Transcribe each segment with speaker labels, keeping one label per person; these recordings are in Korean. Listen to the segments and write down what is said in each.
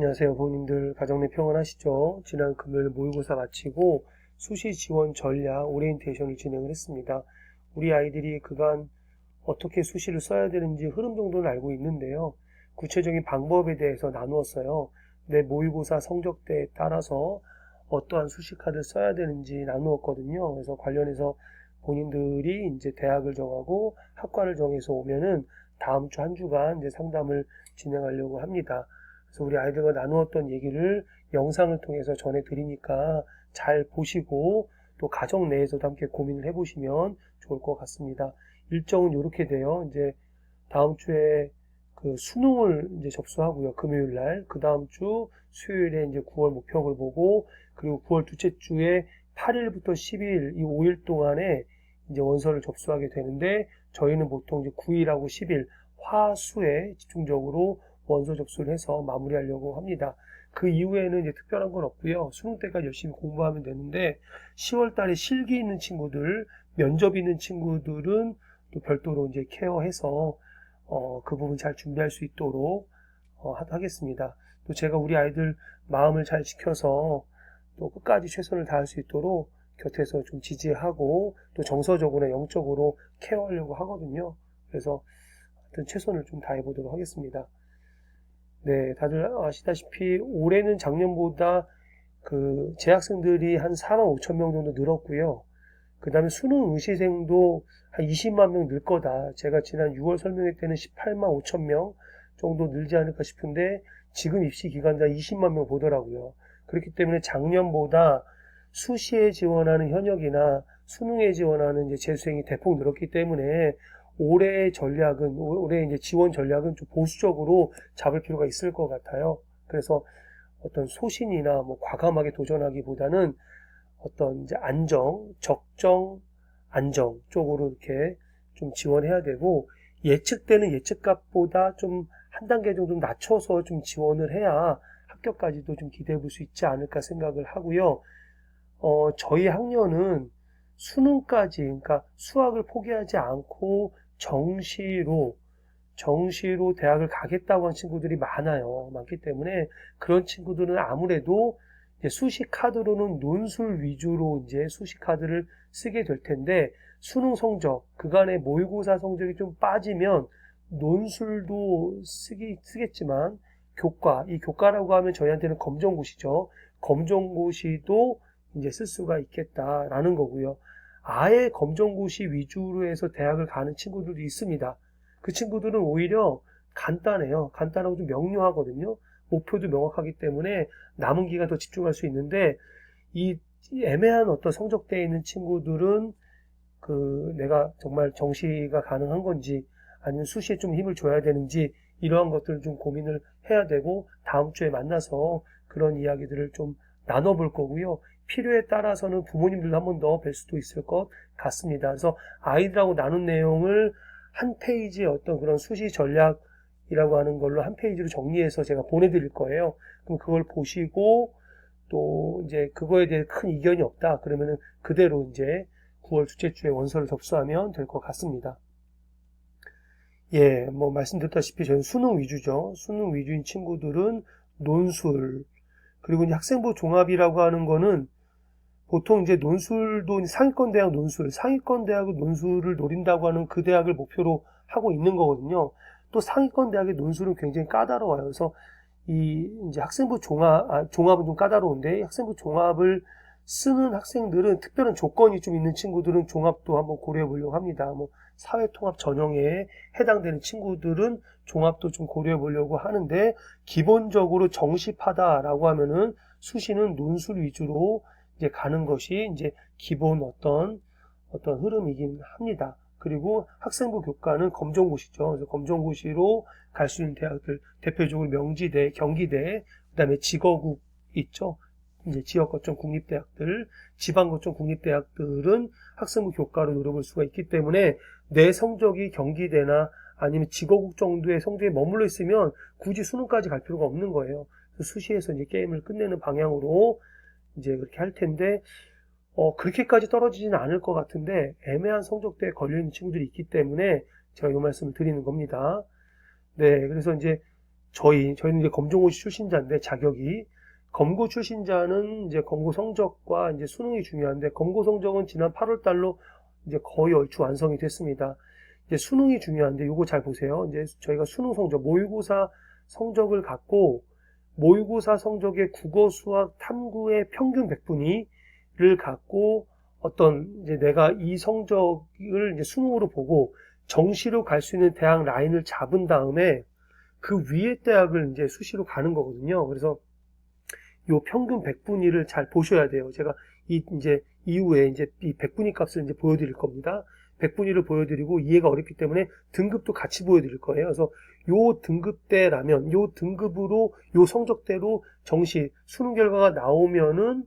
Speaker 1: 안녕하세요. 부모님들 가정 내 평안하시죠? 지난 금요일 모의고사 마치고 수시 지원 전략 오리엔테이션을 진행을 했습니다. 우리 아이들이 그간 어떻게 수시를 써야 되는지 흐름 정도는 알고 있는데요. 구체적인 방법에 대해서 나누었어요. 내 모의고사 성적대에 따라서 어떠한 수시 카드를 써야 되는지 나누었거든요. 그래서 관련해서 본인들이 이제 대학을 정하고 학과를 정해서 오면은 다음 주 한 주간 이제 상담을 진행하려고 합니다. 그래서 우리 아이들과 나누었던 얘기를 영상을 통해서 전해드리니까 잘 보시고 또 가정 내에서도 함께 고민을 해보시면 좋을 것 같습니다. 일정은 이렇게 돼요. 이제 다음 주에 그 수능을 이제 접수하고요. 금요일 날. 그 다음 주 수요일에 이제 9월 모평을 보고 그리고 9월 둘째 주에 8일부터 10일 이 5일 동안에 이제 원서를 접수하게 되는데 저희는 보통 이제 9일하고 10일 화수에 집중적으로 원서 접수를 해서 마무리하려고 합니다. 그 이후에는 이제 특별한 건 없고요. 수능 때까지 열심히 공부하면 되는데 10월 달에 실기 있는 친구들, 면접 있는 친구들은 또 별도로 이제 케어해서 그 부분 잘 준비할 수 있도록 하겠습니다. 또 제가 우리 아이들 마음을 잘 지켜서 또 끝까지 최선을 다할 수 있도록 곁에서 좀 지지하고 또 정서적으로나 영적으로 케어하려고 하거든요. 그래서 하여튼 최선을 좀 다해 보도록 하겠습니다. 네, 다들 아시다시피 올해는 작년보다 그 재학생들이 한 4만 5천 명 정도 늘었고요. 그 다음에 수능 응시생도 한 20만 명 늘 거다. 제가 지난 6월 설명회 때는 18만 5천 명 정도 늘지 않을까 싶은데 지금 입시 기간당 20만 명 보더라고요. 그렇기 때문에 작년보다 수시에 지원하는 현역이나 수능에 지원하는 이제 재수생이 대폭 늘었기 때문에 올해 이제 지원 전략은 좀 보수적으로 잡을 필요가 있을 것 같아요. 그래서 어떤 소신이나 뭐 과감하게 도전하기보다는 어떤 이제 적정, 안정 쪽으로 이렇게 좀 지원해야 되고 예측되는 예측값보다 좀 한 단계 정도 낮춰서 좀 지원을 해야 합격까지도 좀 기대해 볼 수 있지 않을까 생각을 하고요. 저희 학년은 수능까지, 그러니까 수학을 포기하지 않고 정시로 대학을 가겠다고 한 친구들이 많기 때문에 그런 친구들은 아무래도 이제 수시 카드로는 논술 위주로 이제 수시 카드를 쓰게 될 텐데 수능 성적, 그간의 모의고사 성적이 좀 빠지면 논술도 쓰겠지만 이 교과라고 하면 저희한테는 검정고시죠. 검정고시도 이제 쓸 수가 있겠다라는 거고요. 아예 검정고시 위주로 해서 대학을 가는 친구들도 있습니다. 그 친구들은 오히려 간단해요. 간단하고 좀 명료하거든요. 목표도 명확하기 때문에 남은 기간 더 집중할 수 있는데 이 애매한 어떤 성적대에 있는 친구들은 내가 정말 정시가 가능한 건지 아니면 수시에 좀 힘을 줘야 되는지 이러한 것들을 좀 고민을 해야 되고 다음 주에 만나서 그런 이야기들을 좀 나눠볼 거고요. 필요에 따라서는 부모님들도 한 번 더 뵐 수도 있을 것 같습니다. 그래서 아이들하고 나눈 내용을 한 페이지의 어떤 그런 수시 전략이라고 하는 걸로 한 페이지로 정리해서 제가 보내드릴 거예요. 그럼 그걸 보시고 또 이제 그거에 대해 큰 이견이 없다. 그러면은 그대로 이제 9월 둘째 주에 원서를 접수하면 될 것 같습니다. 예, 뭐 말씀드렸다시피 저는 수능 위주죠. 수능 위주인 친구들은 논술, 그리고 이제 학생부 종합이라고 하는 거는 보통 이제 논술도 상위권 대학 상위권 대학의 논술을 노린다고 하는 그 대학을 목표로 하고 있는 거거든요. 또 상위권 대학의 논술은 굉장히 까다로워요. 그래서 이제 학생부 종합은 좀 까다로운데 학생부 종합을 쓰는 학생들은 특별한 조건이 좀 있는 친구들은 종합도 한번 고려해 보려고 합니다. 뭐 사회통합 전형에 해당되는 친구들은 종합도 좀 고려해 보려고 하는데 기본적으로 정시파다라고 하면은 수시는 논술 위주로 이제 가는 것이 이제 기본 어떤 흐름이긴 합니다. 그리고 학생부 교과는 검정고시죠. 그래서 검정고시로 갈 수 있는 대학들 대표적으로 명지대, 경기대, 그다음에 지거국 있죠. 이제 지역 거점 국립대학들, 지방 거점 국립대학들은 학생부 교과로 노려볼 수가 있기 때문에 내 성적이 경기대나 아니면 지거국 정도의 성적에 머물러 있으면 굳이 수능까지 갈 필요가 없는 거예요. 그래서 수시에서 이제 게임을 끝내는 방향으로 이제 그렇게 할 텐데 그렇게까지 떨어지지는 않을 것 같은데 애매한 성적대에 걸려있는 친구들이 있기 때문에 제가 이 말씀을 드리는 겁니다. 네, 그래서 이제 저희는 이제 검정고시 출신자인데 자격이 검고 출신자는 이제 검고 성적과 이제 수능이 중요한데 검고 성적은 지난 8월 달로 이제 거의 얼추 완성이 됐습니다. 이제 수능이 중요한데 요거 잘 보세요. 이제 저희가 수능 성적, 모의고사 성적을 갖고 모의고사 성적의 국어, 수학, 탐구의 평균 100분위를 갖고 어떤 이제 내가 이 성적을 이제 수능으로 보고 정시로 갈 수 있는 대학 라인을 잡은 다음에 그 위에 대학을 이제 수시로 가는 거거든요. 그래서 요 평균 100분위를 잘 보셔야 돼요. 제가 이제 이후에 이제 이 100분위 값을 이제 보여드릴 겁니다. 100분위를 보여드리고 이해가 어렵기 때문에 등급도 같이 보여드릴 거예요. 그래서 요 등급대라면 요 등급으로 요 성적대로 정시 수능 결과가 나오면은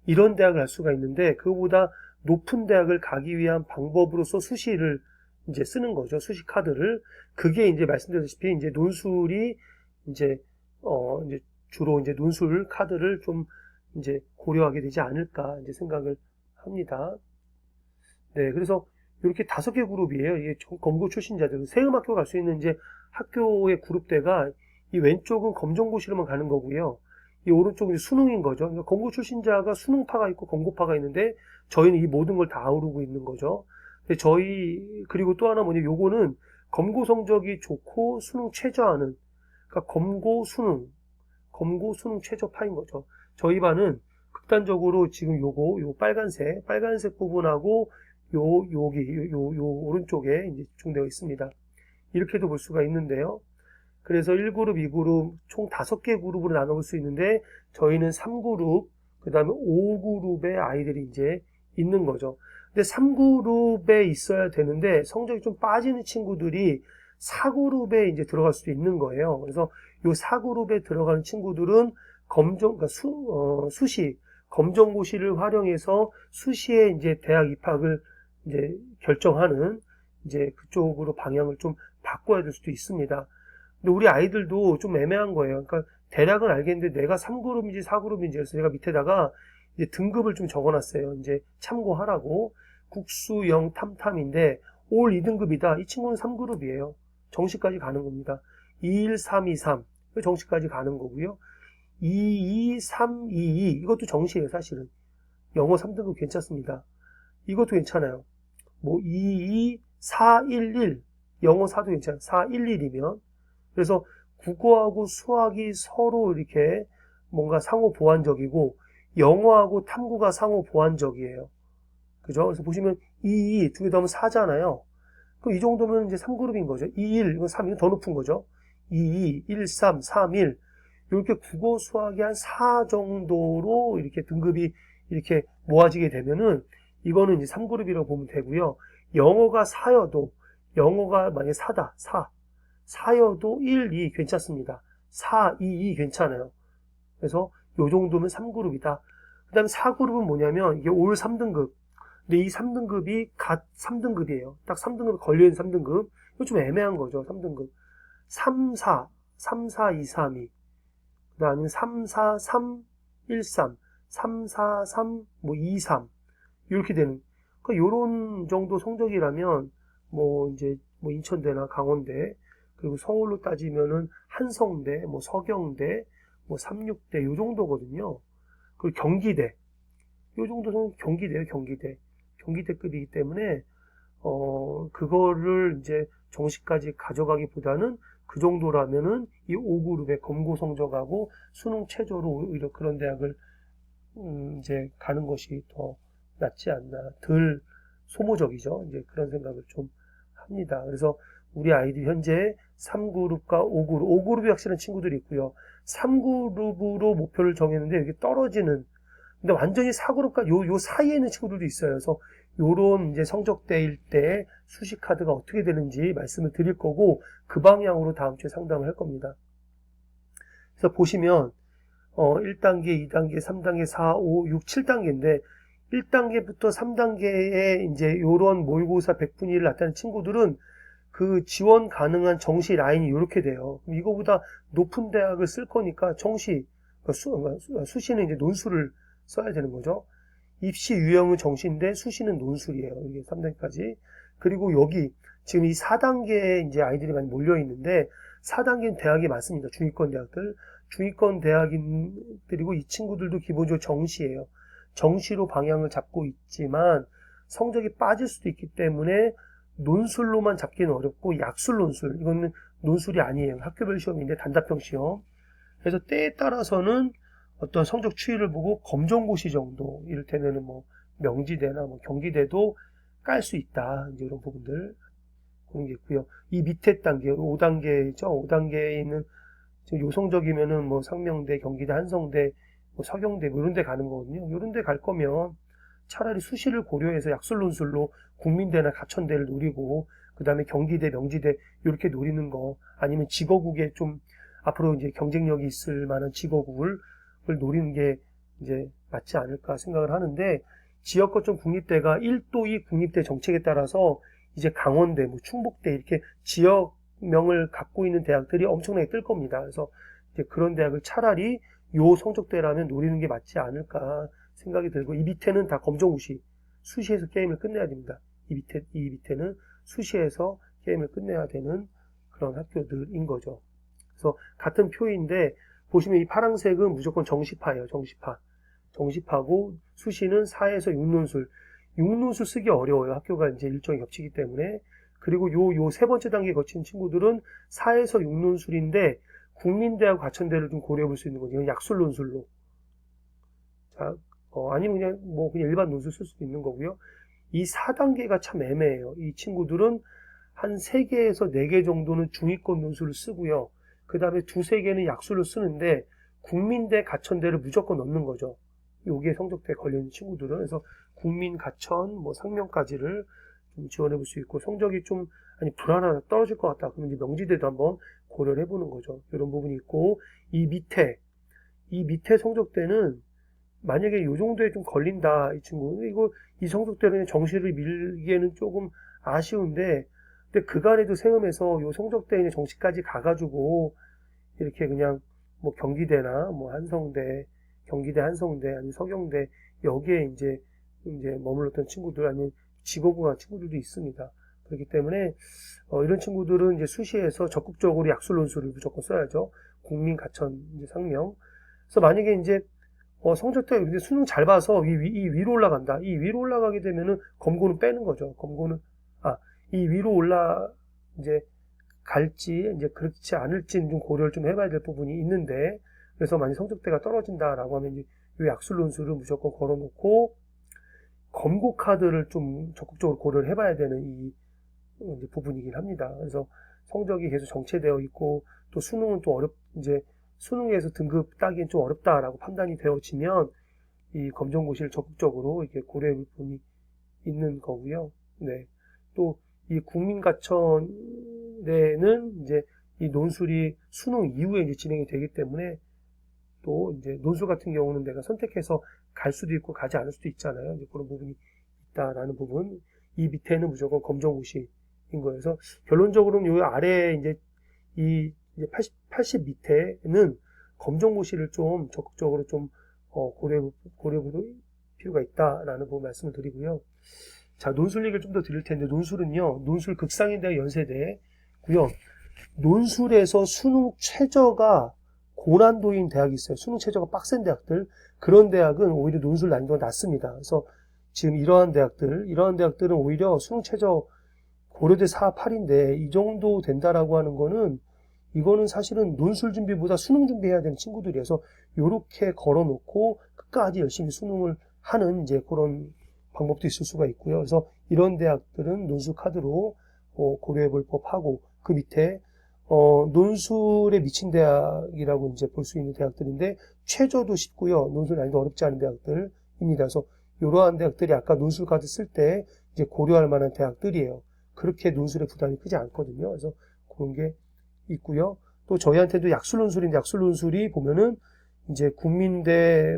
Speaker 1: 이런 대학을 갈 수가 있는데 그거보다 높은 대학을 가기 위한 방법으로서 수시를 이제 쓰는 거죠. 수시 카드를. 그게 이제 말씀드렸다시피 이제 논술이 이제 이제 주로 이제 논술 카드를 좀 이제 고려하게 되지 않을까 이제 생각을 합니다. 네, 그래서 이렇게 5개 그룹이에요. 이게 검고 출신자들. 세음학교 갈 수 있는 이제 학교의 그룹대가 이 왼쪽은 검정고시로만 가는 거고요. 이 오른쪽은 이제 수능인 거죠. 그러니까 검고 출신자가 수능파가 있고 검고파가 있는데 저희는 이 모든 걸 다 아우르고 있는 거죠. 근데 그리고 또 하나 뭐냐, 요거는 검고 성적이 좋고 수능 최저하는, 그러니까 검고 수능 최저파인 거죠. 저희 반은 극단적으로 지금 요 빨간색 부분하고 여기 오른쪽에 이제 집중되어 있습니다. 이렇게도 볼 수가 있는데요. 그래서 1그룹, 2그룹, 총 5개 그룹으로 나눠볼 수 있는데, 저희는 3그룹, 그 다음에 5그룹의 아이들이 이제 있는 거죠. 근데 3그룹에 있어야 되는데, 성적이 좀 빠지는 친구들이 4그룹에 이제 들어갈 수도 있는 거예요. 그래서 요 4그룹에 들어가는 친구들은 그러니까 수시, 검정고시를 활용해서 수시에 이제 대학 입학을 이제 결정하는 이제 그쪽으로 방향을 좀 바꿔야 될 수도 있습니다. 근데 우리 아이들도 좀 애매한 거예요. 그러니까 대략은 알겠는데 내가 3그룹인지 4그룹인지 그래서 제가 밑에다가 이제 등급을 좀 적어놨어요. 이제 참고하라고. 국수, 영, 탐탐인데 올 2등급이다. 이 친구는 3그룹이에요. 정시까지 가는 겁니다. 21, 3, 2, 3 정시까지 가는 거고요. 2, 2, 3, 2, 2 이것도 정시예요. 사실은 영어 3등급 괜찮습니다. 이것도 괜찮아요. 뭐 2, 2, 4, 1, 1 영어 4도 괜찮아요. 4, 1, 1이면 그래서 국어하고 수학이 서로 이렇게 뭔가 상호 보완적이고 영어하고 탐구가 상호 보완적이에요. 그죠? 그래서 보시면 2, 2 두 개 더하면 4잖아요. 그럼 이 정도면 이제 3그룹인 거죠. 2, 1 이건 3, 이건 더 높은 거죠. 2, 2, 1, 3, 3, 1 이렇게 국어 수학이 한 4 정도로 이렇게 등급이 이렇게 모아지게 되면은 이거는 이제 3그룹이라고 보면 되고요. 영어가 4여도 영어가 만약에 4다. 4여도 1, 2 괜찮습니다. 4, 2, 2 괜찮아요. 그래서 요 정도면 3그룹이다. 그 다음에 4그룹은 뭐냐면 이게 올 3등급. 근데 이 3등급이 갓 3등급이에요. 딱 3등급에 걸려있는 3등급. 이거 좀 애매한 거죠. 3등급. 3, 4, 2, 3, 2. 그 다음에 3, 4, 3, 1, 3. 3, 4, 3, 2, 3. 이렇게 되는. 그러니까 요런 정도 성적이라면 이제 인천대나 강원대 그리고 서울로 따지면은 한성대, 서경대, 36대 요 정도거든요. 그리고 경기대 요 정도는 경기대예요. 경기대급이기 때문에 그거를 이제 정시까지 가져가기보다는 그 정도라면은 이 5그룹의 검고 성적하고 수능 최저로 오히려 그런 대학을 이제 가는 것이 더 낫지 않나, 덜 소모적이죠. 이제 그런 생각을 좀 합니다. 그래서 우리 아이들 현재 3그룹과 5그룹이 확실한 친구들이 있고요. 3그룹으로 목표를 정했는데 이게 떨어지는, 근데 완전히 4그룹과 요 사이에 있는 친구들도 있어요. 그래서 요런 이제 성적대일 때 수시 카드가 어떻게 되는지 말씀을 드릴 거고, 그 방향으로 다음 주에 상담을 할 겁니다. 그래서 보시면 1단계, 2단계, 3단계, 4, 5, 6, 7단계인데 1단계부터 3단계에 이제 요런 모의고사 100분위를 나타낸 친구들은 그 지원 가능한 정시 라인이 이렇게 돼요. 그럼 이거보다 높은 대학을 쓸 거니까 정시, 수시는 이제 논술을 써야 되는 거죠. 입시 유형은 정시인데 수시는 논술이에요. 이게 3단계까지. 그리고 여기 지금 이 4단계에 이제 아이들이 많이 몰려 있는데 4단계는 대학이 많습니다. 중위권 대학들. 중위권 대학인들이고 이 친구들도 기본적으로 정시예요. 정시로 방향을 잡고 있지만 성적이 빠질 수도 있기 때문에 논술로만 잡기는 어렵고 약술 논술, 이거는 논술이 아니에요. 학교별 시험인데 단답형 시험. 그래서 때에 따라서는 어떤 성적 추이를 보고 검정고시 정도, 이를테면은 뭐 명지대나 뭐 경기대도 깔 수 있다. 이제 이런 부분들 그런 게 있고요. 이 밑에 단계 5단계죠. 5단계에 있는 지금 요 성적이면은 뭐 상명대, 경기대, 한성대, 뭐 서경대 뭐 이런 데 가는 거거든요. 이런 데 갈 거면 차라리 수시를 고려해서 약술 논술로 국민대나 가천대를 노리고 그다음에 경기대, 명지대 이렇게 노리는 거, 아니면 직어국에 좀 앞으로 이제 경쟁력이 있을 만한 직어국을 노리는 게 이제 맞지 않을까 생각을 하는데, 지역 거점 국립대가 1도 2 국립대 정책에 따라서 이제 강원대, 뭐 충북대 이렇게 지역명을 갖고 있는 대학들이 엄청나게 뜰 겁니다. 그래서 이제 그런 대학을 차라리 요 성적대라면 노리는 게 맞지 않을까 생각이 들고, 이 밑에는 다 검정고시, 수시에서 게임을 끝내야 됩니다. 이 밑에는 수시에서 게임을 끝내야 되는 그런 학교들인 거죠. 그래서 같은 표인데 보시면 이 파란색은 무조건 정시파예요. 정시파고 수시는 4에서 6논술. 6논술 쓰기 어려워요. 학교가 이제 일정이 겹치기 때문에. 그리고 요 세 번째 단계 거친 친구들은 4에서 6논술인데 국민대하고 가천대를 좀 고려해 볼 수 있는 거죠. 이건 약술 논술로. 자, 아니면 그냥 일반 논술 쓸 수도 있는 거고요. 이 4단계가 참 애매해요. 이 친구들은 한 3개에서 4개 정도는 중위권 논술을 쓰고요. 그 다음에 2-3개는 약술을 쓰는데 국민대, 가천대를 무조건 넣는 거죠. 여기에 성적대에 걸려있는 친구들은. 그래서 국민, 가천, 뭐 상명까지를 좀 지원해 볼 수 있고, 성적이 좀 불안하다, 떨어질 것 같다, 그러면 이제 명지대도 한번 고려를 해보는 거죠. 이런 부분이 있고, 이 밑에 성적대는 만약에 요 정도에 좀 걸린다, 이 친구, 이 성적대는 정시를 밀기에는 조금 아쉬운데, 근데 그간에도 세움에서 요 성적대에 정시까지 가가지고 이렇게 그냥 뭐 경기대나 뭐 한성대, 경기대, 한성대, 아니면 서경대 여기에 이제 머물렀던 친구들, 아니면 직업군학 친구들도 있습니다. 그렇기 때문에 이런 친구들은 이제 수시에서 적극적으로 약술 논술을 무조건 써야죠. 국민, 가천, 이제 상명. 그래서 만약에 이제 성적대가 이제 수능 잘 봐서 이 위로 올라간다. 이 위로 올라가게 되면은 검고는 빼는 거죠. 이 위로 이제 갈지, 이제 그렇지 않을지는 좀 고려를 좀 해봐야 될 부분이 있는데, 그래서 만약 성적대가 떨어진다라고 하면 이제 이 약술 논술을 무조건 걸어놓고 검고 카드를 좀 적극적으로 고려를 해봐야 되는 이 이제 부분이긴 합니다. 그래서 성적이 계속 정체되어 있고, 또 수능은 또 이제 수능에서 등급 따기엔 좀 어렵다라고 판단이 되어지면 이 검정고시를 적극적으로 이렇게 고려해 볼 부분이 있는 거고요. 네. 또 이 국민가천대는 이제 이 논술이 수능 이후에 이제 진행이 되기 때문에, 또 이제 논술 같은 경우는 내가 선택해서 갈 수도 있고 가지 않을 수도 있잖아요. 이제 그런 부분이 있다라는 부분. 이 밑에는 무조건 검정고시인 거여서, 결론적으로는 요 아래 이제 이제 80 밑에는 검정고시를 좀 적극적으로 좀 고려해 볼 필요가 있다라는 부분 말씀을 드리고요. 자, 논술 얘기를 좀 더 드릴 텐데, 논술은요, 논술 극상인대학 연세대고요. 논술에서 수능 최저가 고난도인 대학이 있어요. 수능 최저가 빡센 대학들. 그런 대학은 오히려 논술 난이도가 낮습니다. 그래서 지금 이러한 대학들은 오히려 수능 최저 고려대 4, 8인데 이 정도 된다라고 하는 거는, 이거는 사실은 논술 준비보다 수능 준비해야 되는 친구들이어서 요렇게 걸어놓고 끝까지 열심히 수능을 하는 이제 그런 방법도 있을 수가 있고요. 그래서 이런 대학들은 논술 카드로 고려해 볼 법하고, 그 밑에 논술에 미친 대학이라고 이제 볼 수 있는 대학들인데 최저도 쉽고요. 논술 난이도 어렵지 않은 대학들입니다. 그래서 이러한 대학들이 아까 논술 카드 쓸 때 이제 고려할 만한 대학들이에요. 그렇게 논술의 부담이 크지 않거든요. 그래서 그런 게 있고요. 또 저희한테도 약술 논술인데, 약술 논술이 보면은 이제 국민대,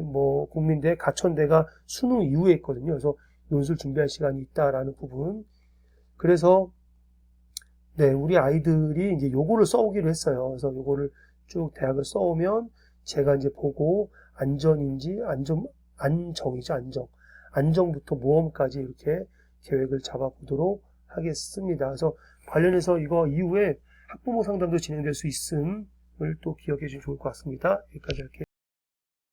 Speaker 1: 가천대가 수능 이후에 있거든요. 그래서 논술 준비할 시간이 있다라는 부분. 그래서 네, 우리 아이들이 이제 요거를 써오기로 했어요. 그래서 요거를 쭉 대학을 써오면 제가 이제 보고 안정부터 모험까지 이렇게 계획을 잡아보도록 하겠습니다. 그래서 관련해서 이거 이후에 학부모 상담도 진행될 수 있음을 또 기억해 주시면 좋을 것 같습니다. 여기까지 할게요.